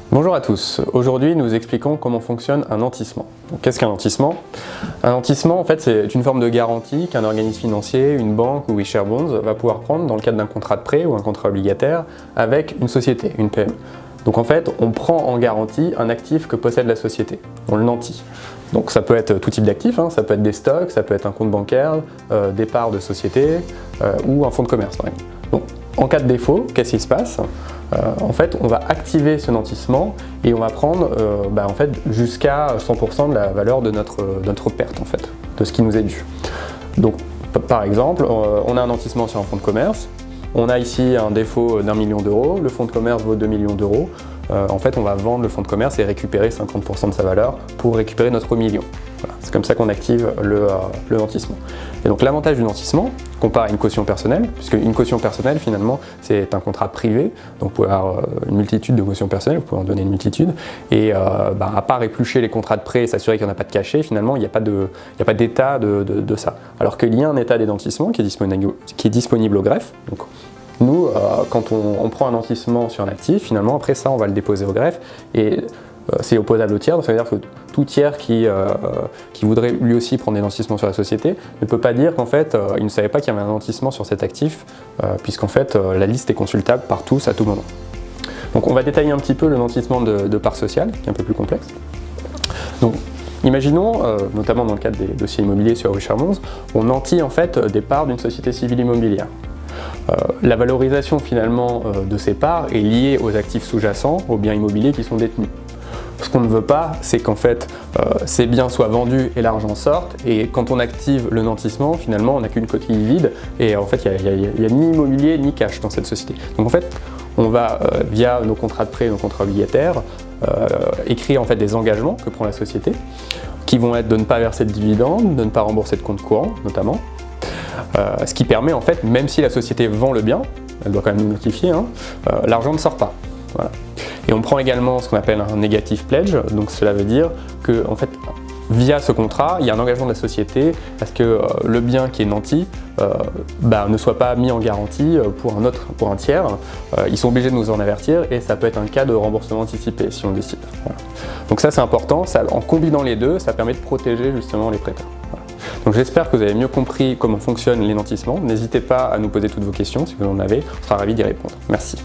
Bonjour à tous, aujourd'hui nous expliquons comment fonctionne un nantissement. Qu'est-ce qu'un nantissement? Un nantissement en fait c'est une forme de garantie qu'un organisme financier, une banque ou Share Bonds va pouvoir prendre dans le cadre d'un contrat de prêt ou un contrat obligataire avec une société, une PME. Donc en fait on prend en garantie un actif que possède la société, on le nantit. Donc ça peut être tout type d'actifs, ça peut être des stocks, ça peut être un compte bancaire, des parts de société ou un fonds de commerce par exemple. Donc, en cas de défaut, qu'est-ce qui se passe? En fait, on va activer ce nantissement et on va prendre en fait, jusqu'à 100% de la valeur de notre perte, en fait, de ce qui nous est dû. Donc, par exemple, on a un nantissement sur un fonds de commerce, on a ici un défaut d'1 million d'euros, le fonds de commerce vaut 2 millions d'euros. En fait, on va vendre le fonds de commerce et récupérer 50% de sa valeur pour récupérer notre million. Voilà, c'est comme ça qu'on active le nantissement. Et donc l'avantage du nantissement, comparé à une caution personnelle, puisque une caution personnelle finalement c'est un contrat privé, donc vous pouvez avoir une multitude de cautions personnelles, vous pouvez en donner une multitude, et à part éplucher les contrats de prêt et s'assurer qu'il n'y en a pas de cachet, finalement il n'y a pas d'état de ça. Alors qu'il y a un état des nantissements qui est disponible au greffe. Donc, nous, quand on prend un nantissement sur un actif, finalement après ça on va le déposer au greffe et c'est opposable au tiers, donc ça veut dire que tout tiers qui voudrait lui aussi prendre des nantissements sur la société ne peut pas dire qu'en fait il ne savait pas qu'il y avait un nantissement sur cet actif, puisqu'en fait la liste est consultable par tous à tout moment. Donc on va détailler un petit peu le nantissement de parts sociales, qui est un peu plus complexe. Donc imaginons, notamment dans le cadre des dossiers immobiliers sur Share Bonds, on nantit en fait des parts d'une société civile immobilière. La valorisation finalement de ces parts est liée aux actifs sous-jacents, aux biens immobiliers qui sont détenus. Ce qu'on ne veut pas, c'est qu'en fait ces biens soient vendus et l'argent sorte, et quand on active le nantissement, finalement on n'a qu'une coquille vide et en fait il n'y a ni immobilier ni cash dans cette société. Donc en fait on va via nos contrats de prêt, nos contrats obligataires, écrire en fait des engagements que prend la société, qui vont être de ne pas verser de dividendes, de ne pas rembourser de compte courant notamment. Ce qui permet en fait, même si la société vend le bien, elle doit quand même nous notifier, l'argent ne sort pas. Voilà. Et on prend également ce qu'on appelle un negative pledge, donc cela veut dire que en fait, via ce contrat, il y a un engagement de la société à ce que le bien qui est nanti ne soit pas mis en garantie pour un tiers. Ils sont obligés de nous en avertir et ça peut être un cas de remboursement anticipé si on décide. Voilà. Donc ça c'est important, en combinant les deux, ça permet de protéger justement les prêteurs. Voilà. Donc j'espère que vous avez mieux compris comment fonctionnent les nantissements. N'hésitez pas à nous poser toutes vos questions si vous en avez, on sera ravis d'y répondre. Merci.